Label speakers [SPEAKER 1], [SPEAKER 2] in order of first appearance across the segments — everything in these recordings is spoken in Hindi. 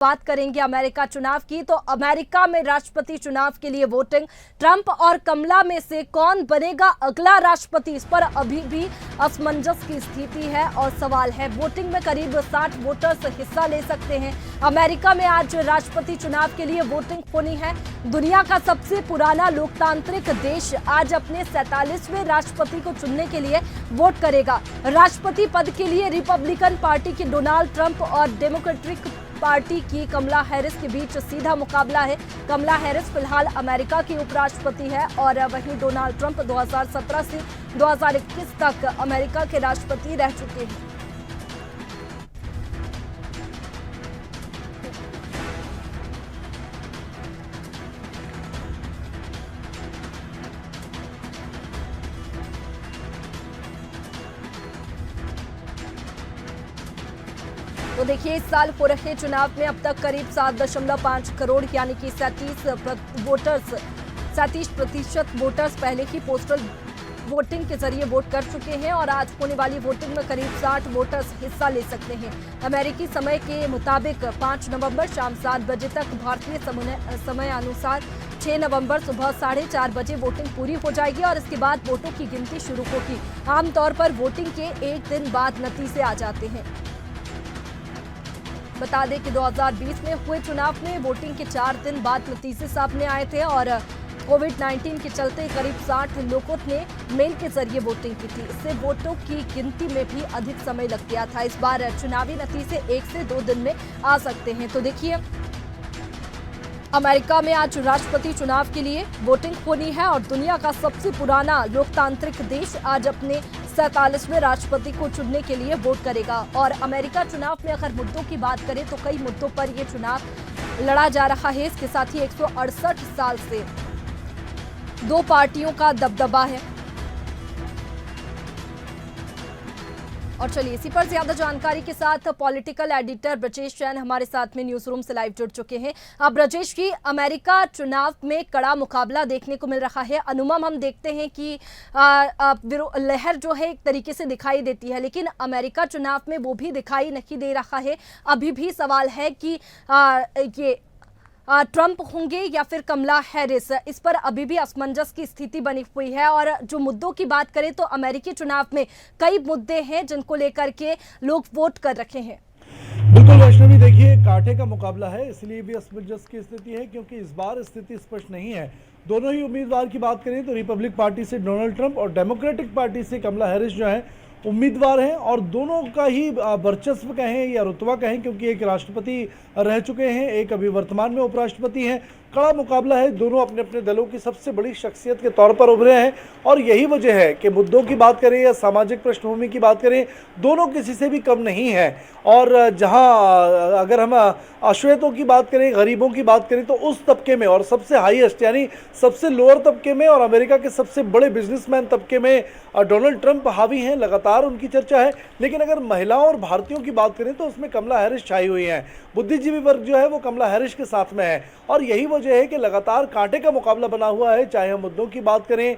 [SPEAKER 1] बात करेंगे अमेरिका चुनाव की, तो अमेरिका में राष्ट्रपति चुनाव के लिए वोटिंग, ट्रंप और कमला में से कौन बनेगा अगला राष्ट्रपति, इस पर अभी भी असमंजस की स्थिति है और सवाल है। वोटिंग में करीब 60 वोटर्स हिस्सा ले सकते हैं। अमेरिका में आज राष्ट्रपति चुनाव के लिए वोटिंग होनी है। दुनिया का सबसे पुराना लोकतांत्रिक देश आज अपने 47वें राष्ट्रपति को चुनने के लिए वोट करेगा। राष्ट्रपति पद के लिए रिपब्लिकन पार्टी के डोनाल्ड ट्रंप और डेमोक्रेटिक पार्टी की कमला हैरिस के बीच सीधा मुकाबला है। कमला हैरिस फिलहाल अमेरिका की उपराष्ट्रपति है और वहीं डोनाल्ड ट्रंप 2017 से 2021 तक अमेरिका के राष्ट्रपति रह चुके हैं। तो देखिए, इस साल हो रहे चुनाव में अब तक करीब 7.5 करोड़ यानी कि 37% वोटर्स पहले ही पोस्टल वोटिंग के जरिए वोट कर चुके हैं और आज होने वाली वोटिंग में करीब 60 वोटर्स हिस्सा ले सकते हैं। अमेरिकी समय के मुताबिक 5 नवंबर शाम 7 बजे तक, भारतीय समय अनुसार 6 नवंबर सुबह 4:30 बजे वोटिंग पूरी हो जाएगी और इसके बाद वोटों की गिनती शुरू होगी। आमतौर पर वोटिंग के एक दिन बाद नतीजे आ जाते हैं। बता दें कि 2020 में हुए चुनाव में वोटिंग के 4 दिन बाद नतीजे सामने आए थे और कोविड-19 के चलते करीब 60 लोगों ने मेल के जरिए वोटिंग की थी। इससे वोटों की गिनती में भी अधिक समय लग गया था। इस बार चुनावी नतीजे 1 से 2 दिन में आ सकते हैं। तो देखिए, अमेरिका में आज राष्ट्रपति चुनाव के लिए वोटिंग होनी है और दुनिया का सबसे पुराना लोकतांत्रिक देश आज अपने 47वें राष्ट्रपति को चुनने के लिए वोट करेगा। और अमेरिका चुनाव में अगर मुद्दों की बात करें तो कई मुद्दों पर यह चुनाव लड़ा जा रहा है। इसके साथ ही 168 साल से 2 पार्टियों का दबदबा है। और चलिए, इसी पर ज्यादा जानकारी के साथ पॉलिटिकल एडिटर ब्रजेश जैन हमारे साथ में न्यूज रूम से लाइव जुड़ चुके हैं। अब ब्रजेश की, अमेरिका चुनाव में कड़ा मुकाबला देखने को मिल रहा है। अनुमान हम देखते हैं कि लहर जो है एक तरीके से दिखाई देती है, लेकिन अमेरिका चुनाव में वो भी दिखाई नहीं दे रहा है। अभी भी सवाल है कि ये ट्रंप होंगे या फिर कमला हैरिस, इस पर अभी भी असमंजस की स्थिति बनी हुई है। और जो मुद्दों की बात करें तो अमेरिकी चुनाव में कई मुद्दे हैं जिनको लेकर के लोग वोट कर रखे हैं।
[SPEAKER 2] बिल्कुल वैष्णवी, देखिए कांटे का मुकाबला है, इसलिए भी असमंजस की स्थिति है क्योंकि इस बार स्थिति स्पष्ट नहीं है। दोनों ही उम्मीदवार की बात करें तो रिपब्लिक पार्टी से डोनाल्ड ट्रंप और डेमोक्रेटिक पार्टी से कमला हैरिस जो है उम्मीदवार हैं और दोनों का ही वर्चस्व कहें या रुतबा कहें, क्योंकि एक राष्ट्रपति रह चुके हैं, एक अभी वर्तमान में उपराष्ट्रपति हैं। कड़ा मुकाबला है, दोनों अपने अपने दलों की सबसे बड़ी शख्सियत के तौर पर उभरे हैं और यही वजह है कि मुद्दों की बात करें या सामाजिक पृष्ठभूमि की बात करें, दोनों किसी से भी कम नहीं है। और जहां अगर हम अश्वेतों की बात करें, गरीबों की बात करें, तो उस तबके में और सबसे हाईएस्ट यानी सबसे लोअर तबके में और अमेरिका के सबसे बड़े बिजनेसमैन तबके में डोनाल्ड ट्रंप हावी हैं, लगातार उनकी चर्चा है। लेकिन अगर महिलाओं और भारतीयों की बात करें तो उसमें कमला हैरिस छाई हुई हैं। बुद्धिजीवी वर्ग जो है वो कमला हैरिस के साथ में है और यही वजह है कि लगातार कांटे का मुकाबला बना हुआ है। चाहे हम मुद्दों की बात करें,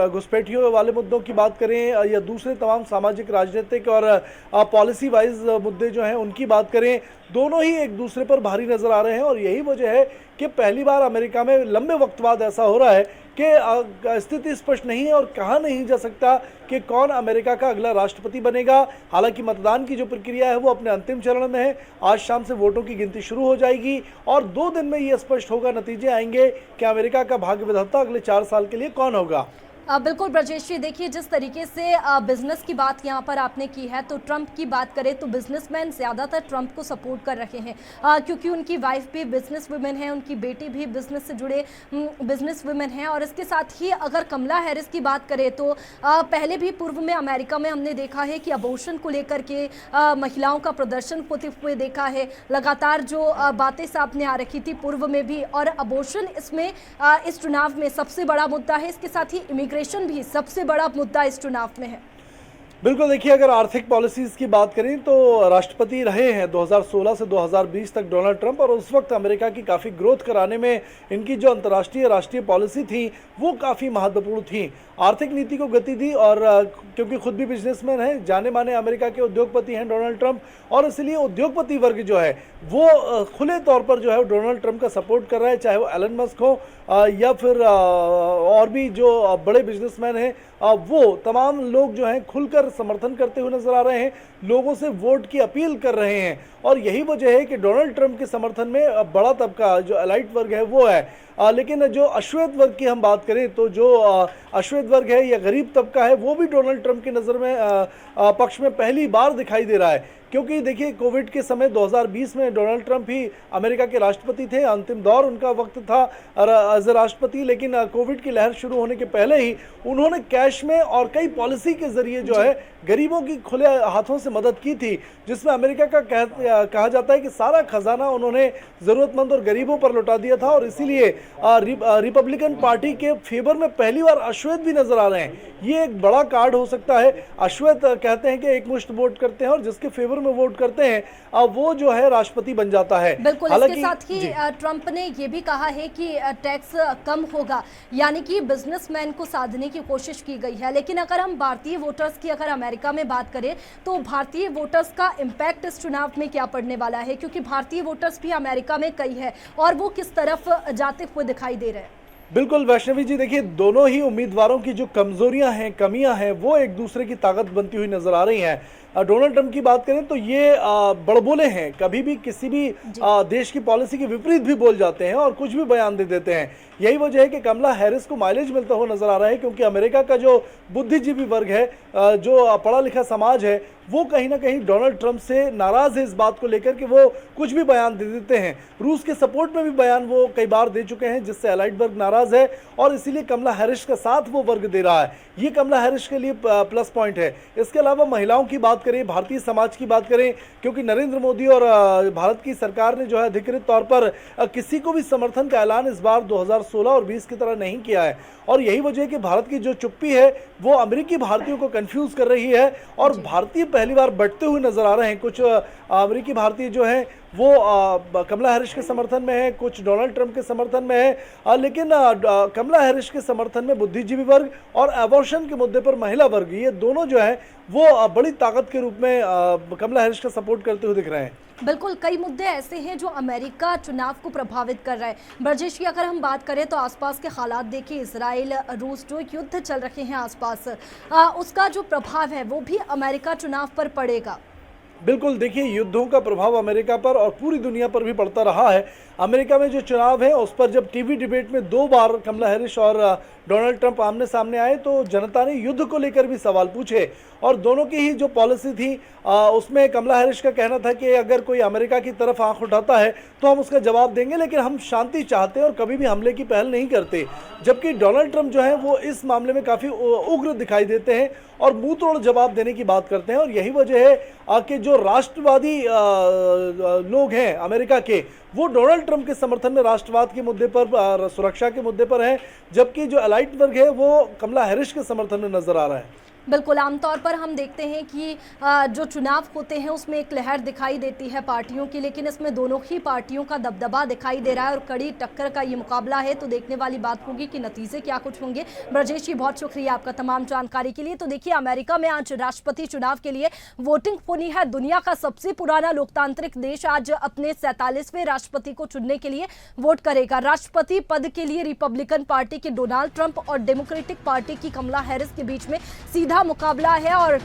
[SPEAKER 2] घुसपैठियों वाले मुद्दों की बात करें या दूसरे तमाम सामाजिक, राजनीतिक और पॉलिसी वाइज मुद्दे जो हैं उनकी बात करें, दोनों ही एक दूसरे पर भारी नजर आ रहे हैं। और यही वजह है कि पहली बार अमेरिका में लंबे वक्त बाद ऐसा हो रहा है कि स्थिति स्पष्ट नहीं है और कहा नहीं जा सकता कि कौन अमेरिका का अगला राष्ट्रपति बनेगा। हालांकि मतदान की जो प्रक्रिया है वो अपने अंतिम चरण में है। आज शाम से वोटों की गिनती शुरू हो जाएगी और 2 दिन में ये स्पष्ट होगा, नतीजे आएंगे कि अमेरिका का भाग्य विधाता अगले 4 साल के लिए कौन होगा।
[SPEAKER 1] बिल्कुल ब्रजेश जी, देखिए जिस तरीके से बिजनेस की बात यहाँ पर आपने की है, तो ट्रंप की बात करें तो बिजनेसमैन ज़्यादातर ट्रंप को सपोर्ट कर रहे हैं क्योंकि उनकी वाइफ भी बिजनेस वुमेन है, उनकी बेटी भी बिजनेस से जुड़े बिजनेस वुमेन है। और इसके साथ ही अगर कमला हैरिस की बात करें तो पहले भी पूर्व में अमेरिका में हमने देखा है कि अबॉर्शन को लेकर के महिलाओं का प्रदर्शन होते हुए देखा है। लगातार जो बातें सामने आ रही थी पूर्व में भी, और अबॉर्शन इसमें इस चुनाव में सबसे बड़ा मुद्दा है। इसके साथ ही इमिग्रेशन भी सबसे बड़ा मुद्दा इस चुनाव में है।
[SPEAKER 2] बिल्कुल, देखिए अगर आर्थिक पॉलिसीज़ की बात करें तो राष्ट्रपति रहे हैं 2016 से 2020 तक डोनाल्ड ट्रंप, और उस वक्त अमेरिका की काफ़ी ग्रोथ कराने में इनकी जो अंतर्राष्ट्रीय राष्ट्रीय पॉलिसी थी वो काफ़ी महत्वपूर्ण थी। आर्थिक नीति को गति दी, और क्योंकि खुद भी बिजनेसमैन हैं, जाने माने अमेरिका के उद्योगपति हैं डोनाल्ड ट्रंप, और इसलिए उद्योगपति वर्ग जो है वो खुले तौर पर जो है डोनाल्ड ट्रंप का सपोर्ट कर रहा है, चाहे वो एलन मस्क हो या फिर और भी जो बड़े बिजनेसमैन हैं, वो तमाम लोग जो हैं खुलकर समर्थन करते हुए नजर आ रहे हैं, लोगों से वोट की अपील कर रहे हैं। और यही वजह है कि डोनाल्ड ट्रंप के समर्थन में बड़ा तबका जो एलाइट वर्ग है वो है। लेकिन जो अश्वेत वर्ग की हम बात करें तो जो अश्वेत वर्ग है या गरीब तबका है वो भी डोनाल्ड ट्रंप की नज़र में पक्ष में पहली बार दिखाई दे रहा है। क्योंकि देखिए कोविड के समय 2020 में डोनाल्ड ट्रंप ही अमेरिका के राष्ट्रपति थे, अंतिम दौर उनका वक्त था एज ए राष्ट्रपति, लेकिन कोविड की लहर शुरू होने के पहले ही उन्होंने कैश में और कई पॉलिसी के जरिए जो है गरीबों की खुले हाथों से मदद की थी, जिसमें अमेरिका का कहा जाता है कि सारा खजाना उन्होंने ज़रूरतमंद और गरीबों पर लौटा दिया था। और इसीलिए रिपब्लिकन पार्टी के फेवर में पहली बार अश्वेत भी नजर आ रहे हैं। ये एक बड़ा कार्ड हो सकता है। अश्वेत कहते हैं कि एक मुश्त वोट करते हैं और जिसके फेवर में वोट करते हैं वो जो है राष्ट्रपति बन जाता है।
[SPEAKER 1] बिल्कुल, इसके साथ ही ट्रंप ने ये भी कहा है कि टैक्स कम होगा, यानी कि बिजनेसमैन को साधने की कोशिश की गई है। लेकिन अगर हम भारतीय वोटर्स की अगर अमेरिका में बात करें तो भारतीय वोटर्स का इम्पैक्ट इस चुनाव में क्या पड़ने वाला है, क्योंकि भारतीय वोटर्स भी अमेरिका में कई है और वो किस तरफ जाते हुए दिखाई दे रहे हैं।
[SPEAKER 2] बिल्कुल वैष्णवी जी, देखिए दोनों ही उम्मीदवारों की जो कमजोरियां हैं, कमियां हैं, वो एक दूसरे की ताकत बनती हुई नजर आ रही हैं। डोनाल्ड ट्रंप की बात करें तो ये बड़बोले हैं, कभी भी किसी भी देश की पॉलिसी के विपरीत भी बोल जाते हैं और कुछ भी बयान दे देते हैं। यही वजह है कि कमला हैरिस को माइलेज मिलता हुआ नजर आ रहा है, क्योंकि अमेरिका का जो बुद्धिजीवी वर्ग है, जो पढ़ा लिखा समाज है, वो कहीं ना कहीं डोनाल्ड ट्रंप से नाराज है इस बात को लेकर कि वो कुछ भी बयान दे देते हैं। रूस के सपोर्ट में भी बयान वो कई बार दे चुके हैं, जिससे एलाइट वर्ग नाराज है और इसीलिए कमला हैरिस का साथ वो वर्ग दे रहा है। ये कमला हैरिस के लिए प्लस पॉइंट है। इसके अलावा महिलाओं की बात करें, भारतीय समाज की बात करें, क्योंकि नरेंद्र मोदी और भारत की सरकार ने जो है अधिकृत तौर पर किसी को भी समर्थन का ऐलान इस बार 2016 और 20 की तरह नहीं किया है। और यही वजह है कि भारत की जो चुप्पी है वो अमेरिकी भारतीयों को कंफ्यूज कर रही है, और भारतीय पहली बार बढ़ते हुए नजर आ रहे हैं। कुछ अमेरिकी भारतीय जो हैं वो कमला हैरिस के समर्थन में है, कुछ डोनाल्ड ट्रंप के समर्थन में है, लेकिन कमला हैरिस के समर्थन में बुद्धिजीवी वर्ग और एबॉर्शन के मुद्दे पर महिला वर्ग, ये दोनों जो है वो बड़ी ताकत के रूप में कमला हैरिस का सपोर्ट करते हुए दिख रहे हैं।
[SPEAKER 1] बिल्कुल, कई मुद्दे ऐसे हैं जो अमेरिका चुनाव को प्रभावित कर रहा है। ब्रजेश की अगर हम बात करें तो आसपास के हालात देखिए, इजराइल रूस जो युद्ध चल रहे हैं आसपास, उसका जो प्रभाव है वो भी अमेरिका चुनाव पर पड़ेगा।
[SPEAKER 2] बिल्कुल, देखिए युद्धों का प्रभाव अमेरिका पर और पूरी दुनिया पर भी पड़ता रहा है। अमेरिका में जो चुनाव है उस पर जब टीवी डिबेट में 2 बार कमला हैरिस और डोनाल्ड ट्रंप आमने सामने आए तो जनता ने युद्ध को लेकर भी सवाल पूछे, और दोनों की ही जो पॉलिसी थी उसमें कमला हैरिस का कहना था कि अगर कोई अमेरिका की तरफ आंख उठाता है तो हम उसका जवाब देंगे, लेकिन हम शांति चाहते हैं और कभी भी हमले की पहल नहीं करते। जबकि डोनाल्ड ट्रंप जो है वो इस मामले में काफ़ी उग्र दिखाई देते हैं और मुंह तोड़ जवाब देने की बात करते हैं। और यही वजह है कि जो राष्ट्रवादी लोग हैं अमेरिका के, वो डोनाल्ड ट्रंप के समर्थन में राष्ट्रवाद के मुद्दे पर, सुरक्षा के मुद्दे पर हैं, जबकि जो एलाइट वर्ग है वो कमला हैरिस के समर्थन में नजर आ रहा है।
[SPEAKER 1] बिल्कुल, आमतौर पर हम देखते हैं कि जो चुनाव होते हैं उसमें एक लहर दिखाई देती है पार्टियों की, लेकिन इसमें दोनों ही पार्टियों का दबदबा दिखाई दे रहा है और कड़ी टक्कर का ये मुकाबला है। तो देखने वाली बात होगी कि नतीजे क्या कुछ होंगे। ब्रजेश जी, बहुत शुक्रिया आपका तमाम जानकारी के लिए। तो देखिए, अमेरिका में आज राष्ट्रपति चुनाव के लिए वोटिंग होनी है। दुनिया का सबसे पुराना लोकतांत्रिक देश आज अपने 47वें राष्ट्रपति को चुनने के लिए वोट करेगा। राष्ट्रपति पद के लिए रिपब्लिकन पार्टी के डोनाल्ड ट्रंप और डेमोक्रेटिक पार्टी की कमला हैरिस के बीच में सीधा मुकाबला है, और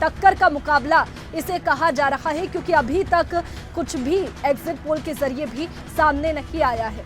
[SPEAKER 1] टक्कर का मुकाबला इसे कहा जा रहा है, क्योंकि अभी तक कुछ भी एग्जिट पोल के जरिए भी सामने नहीं आया है।